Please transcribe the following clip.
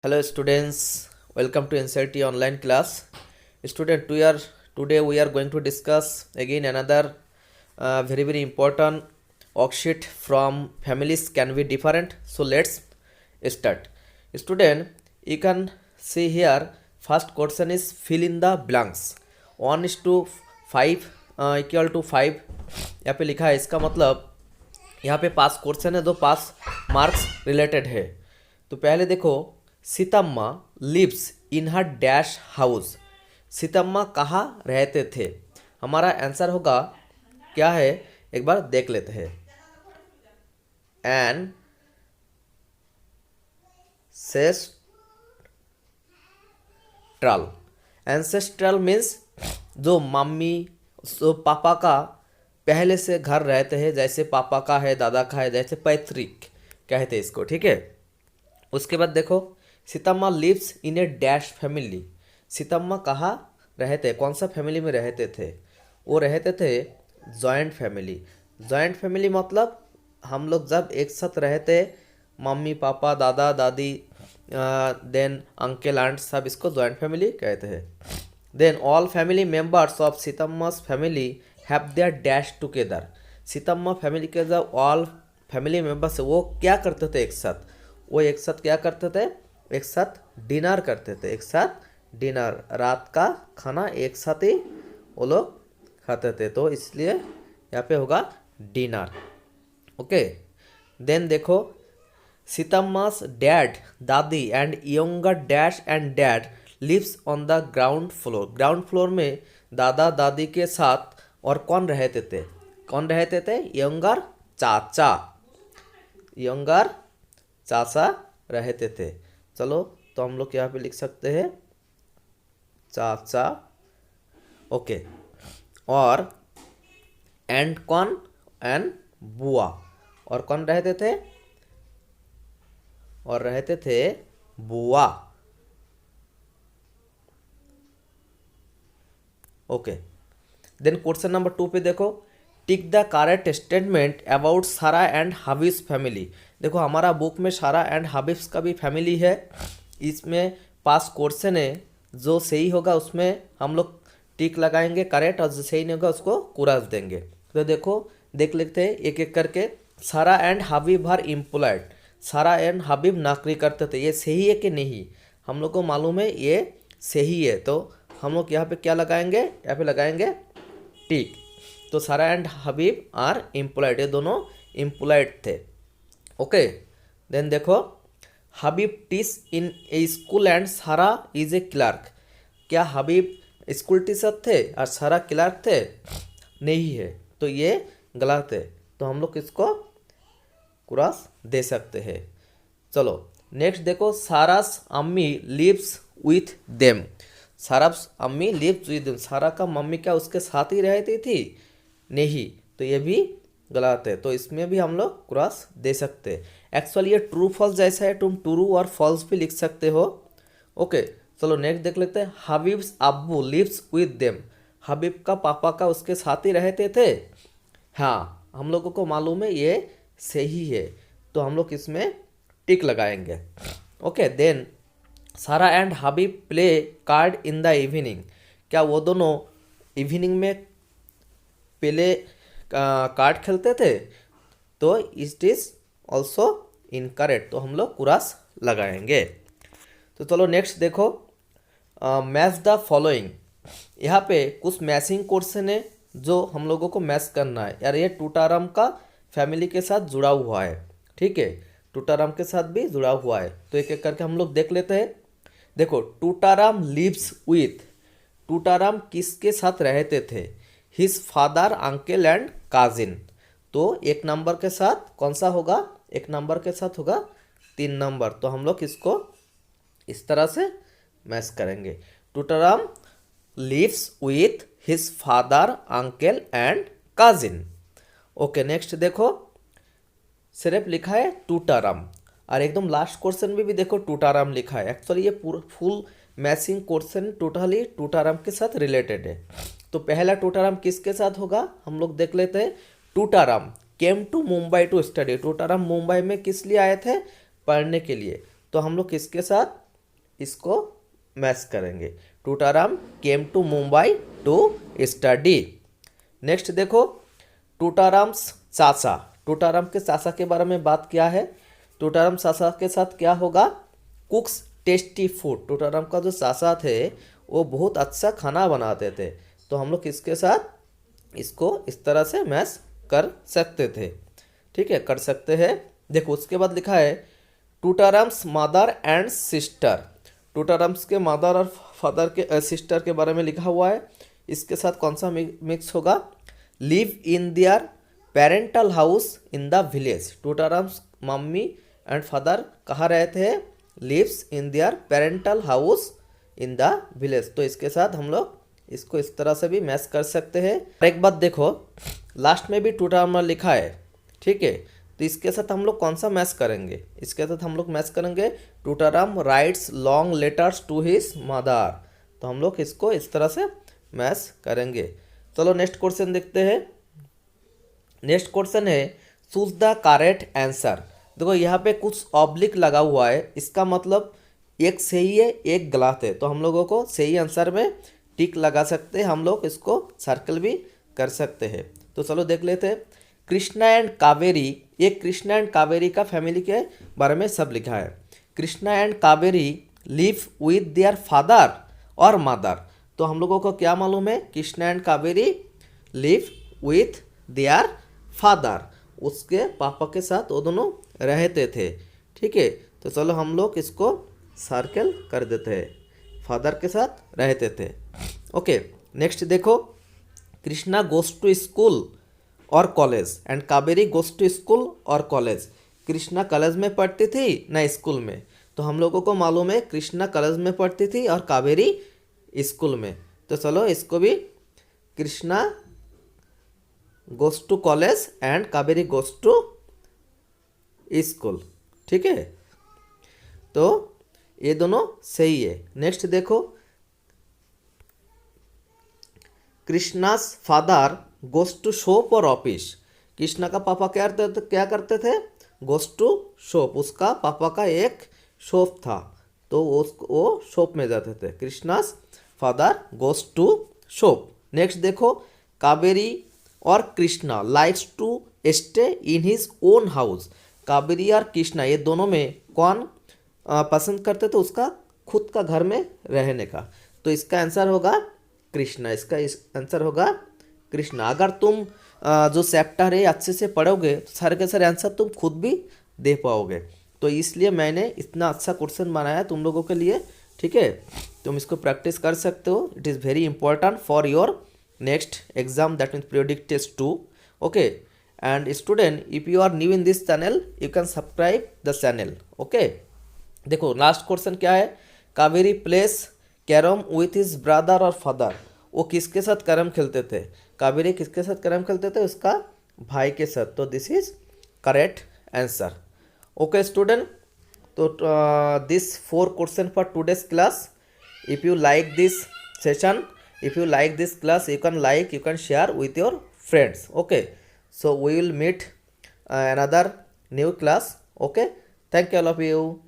Hello students, welcome to NCERT online class. Student, today we are going to discuss again another very important worksheet from families can be different. So let's start. Student, you can see here first question is fill in the blanks. 1:5 equal to 5 यहाँ पे लिखा है. इसका मतलब यहाँ पे पास question है, दो पास मार्क्स रिलेटेड है. तो पहले देखो, Sitamma lives in her dash house. Sitamma कहाँ रहते थे. हमारा आंसर होगा क्या है, एक बार देख लेते हैं. एंसेस्ट्रल. एंसेस्ट्रल मीन्स जो मम्मी जो पापा का पहले से घर रहते हैं, जैसे पापा का है, दादा का है, जैसे पैतृक कहते हैं इसको. ठीक है. उसके बाद देखो, Sitamma lives in a dash family. Sitamma कहाँ रहते, कौन सा फैमिली में रहते थे. वो रहते थे जॉइंट फैमिली. जॉइंट फैमिली मतलब हम लोग जब एक साथ रहते, मम्मी पापा दादा दादी देन अंकल आंट, सब इसको जॉइंट फैमिली कहते हैं. Then all family members of Seetamma's family have their dash together. Seetamma family के जब ऑल फैमिली मेम्बर्स वो क्या करते थे एक साथ, वो एक साथ क्या करते थे, एक साथ डिनर करते थे. एक साथ डिनर, रात का खाना एक साथ ही वो लोग खाते थे, तो इसलिए यहाँ पे होगा डिनर. ओके. देन देखो, Sitamma's dad dadi and younger dash and dad lives on the ground floor. Ground floor में दादा दादी के साथ और कौन रहते थे, कौन रहते थे, यंगर चाचा, यंगर चाचा रहते थे. चलो तो हम लोग यहाँ पे लिख सकते हैं चाचा. ओके. और एंड कौन, एंड बुआ. और कौन रहते थे, और रहते थे बुआ. ओके. देन क्वेश्चन नंबर 2 पे देखो, tick the correct statement about सारा एंड हबीब्स फैमिली. देखो हमारा बुक में सारा एंड हबीब्स का भी फैमिली है. इसमें पास क्वेश्चन है, जो सही होगा उसमें हम लोग टिक लगाएंगे करेक्ट, और जो सही नहीं होगा उसको क्रॉस देंगे. तो देखो देख लेते हैं एक एक करके. सारा एंड हबीब आर एम्प्लॉयड. सारा एंड हबीब नौकरी करते थे. ये सही है कि नहीं, हम लोग को मालूम है ये सही है, तो हम लोग यहाँ पे क्या लगाएंगे, यहाँ पे लगाएंगे टिक. तो सारा एंड हबीब आर एम्प्लॉयड, ये दोनों एम्प्लॉयड थे. ओके. देन देखो, Habib teach in a school and Sara is a clerk. क्या हबीब स्कूल टीचर थे और सारा क्लर्क थे, नहीं है, तो ये गलत है. तो हम लोग इसको क्रॉस दे सकते हैं. चलो नेक्स्ट देखो, सारास अम्मी लिव्स विथ देम. सारास अम्मी लिव्स विथ देम. सारा का मम्मी क्या उसके साथ ही रहती थी, नहीं, तो ये भी गलत है. तो इसमें भी हम लोग क्रॉस दे सकते हैं. एक्चुअली ये ट्रू फॉल्स जैसा है, तुम ट्रू और फॉल्स भी लिख सकते हो. ओके. चलो नेक्स्ट देख लेते हैं, हबीब्स अब्बू लिव्स विथ देम. हबीब का पापा का उसके साथ ही रहते थे. हाँ, हम लोगों को मालूम है ये सही है, तो हम लोग इसमें टिक लगाएंगे. ओके. देन सारा and Habib play card in the evening. क्या वो दोनों इवनिंग में पहले कार्ड खेलते थे, तो इट इज ऑल्सो इनकरेक्ट, तो हम लोग क्रॉस लगाएंगे. तो चलो नेक्स्ट देखो, मैच द फॉलोइंग. यहाँ पे कुछ मैचिंग क्वेश्चन है जो हम लोगों को मैच करना है. यार ये टूटाराम का फैमिली के साथ जुड़ा हुआ है, ठीक है, टूटाराम के साथ भी जुड़ा हुआ है. तो एक एक करके हम लोग देख लेते हैं. देखो, टूटाराम लिव्स विथ. टूटाराम किसके साथ रहते थे, his father uncle and cousin. तो एक नंबर के साथ कौन सा होगा, एक नंबर के साथ होगा 3 नंबर. तो हम लोग इसको इस तरह से मैच करेंगे. Tutaram lives with his father uncle and cousin. Okay. Next देखो, सिर्फ लिखा है टूटाराम, और एकदम लास्ट क्वेश्चन भी देखो टूटाराम लिखा है. एक्चुअली ये पूरा फुल मैचिंग क्वेश्चन टोटली टूटाराम के साथ रिलेटेड है. तो पहला टूटाराम किसके साथ होगा, हम लोग देख लेते हैं. Tutaram came to Mumbai to study. Tutaram Mumbai में किस लिए आए थे, पढ़ने के लिए. तो हम लोग किसके साथ इसको मैच करेंगे। Tutaram came to Mumbai to study. Next देखो, टूटाराम्स चाचा, टूटाराम के चाचा के बारे में बात किया है। टूटाराम चाचा के साथ क्या होगा, कुक्स टेस्टी फूड। टूटाराम का जो चाचा थे वो बहुत अच्छा खाना बनाते थे, तो हम लोग इसके साथ इसको इस तरह से मैच कर सकते थे। ठीक है, कर सकते हैं। देखो उसके बाद लिखा है टूटाराम्स मदर एंड सिस्टर। टूटाराम्स के मदर और फादर के सिस्टर के बारे में लिखा हुआ है। इसके साथ कौन सा मिक्स होगा, live in their parental house in the village. Tutaram's mummy and father कहाँ रहते हैं, lives in their parental house in the village. तो इसके साथ हम लोग इसको इस तरह से भी मैच कर सकते हैं। एक बात देखो, लास्ट में भी टूटाराम लिखा है, ठीक है, तो इसके साथ हम लोग कौन सा मैच करेंगे, इसके साथ हम लोग मैच करेंगे Tutaram writes long letters to his mother. तो हम लोग इसको इस तरह से मैच करेंगे। चलो नेक्स्ट क्वेश्चन देखते हैं। नेक्स्ट क्वेश्चन है चूज द करेक्ट आंसर। देखो यहाँ पे कुछ ऑब्लिक लगा हुआ है, इसका मतलब एक सही है एक गलत है, तो हम लोगों को सही आंसर में टिक लगा सकते हैं, हम लोग इसको सर्कल भी कर सकते हैं। तो चलो देख लेते हैं। कृष्णा एंड कावेरी, ये कृष्णा एंड कावेरी का फैमिली के बारे में सब लिखा है। Krishna and Kaveri live with their father और मदर। तो हम लोगों को क्या मालूम है, Krishna and Kaveri live with their father, उसके पापा के साथ वो दोनों रहते थे। ठीक है, तो चलो हम लोग इसको सर्कल कर देते हैं, फादर के साथ रहते थे। ओके, नेक्स्ट देखो, कृष्णा गोज टू स्कूल और college and Kaveri goes to school और कॉलेज। कृष्णा कॉलेज में पढ़ती थी ना स्कूल में, तो हम लोगों को मालूम है कृष्णा कॉलेज में पढ़ती थी और कावेरी स्कूल में। तो चलो इसको भी Krishna goes to college and Kaveri goes to school. ठीक है, तो ये दोनों सही है। नेक्स्ट देखो, Krishna's father goes to shop और ऑफिस। कृष्णा का पापा क्या करते थे, गोज टू शॉप, उसका पापा का एक शॉप था, तो वो शॉप में जाते थे। Krishna's father goes to shop. Next देखो, कावेरी और Krishna likes to stay in his own house. Kaveri और कृष्णा ये दोनों में कौन पसंद करते थे उसका खुद का घर में रहने का, तो इसका आंसर होगा कृष्णा, इसका आंसर होगा कृष्णा। अगर तुम जो चैप्टर है अच्छे से पढ़ोगे तो सारे के सारे आंसर तुम खुद भी दे पाओगे, तो इसलिए मैंने इतना अच्छा क्वेश्चन बनाया तुम लोगों के लिए। ठीक है, तुम इसको प्रैक्टिस कर सकते हो, it is very important for your next exam, that means periodic test 2। Okay, and student if you are new in this channel you can subscribe the channel. Okay, देखो लास्ट क्वेश्चन क्या है, Kaveri plays carrom with his brother और father. वो किसके साथ carrom खेलते थे, कावेरी किसके साथ कैरम खेलते थे, उसका भाई के साथ। तो this is correct answer. Okay student, तो this 4 question for today's class. If you like this session, if you like this class, you can share with your friends. Okay, so we will meet another new class. Okay, thank you all of you.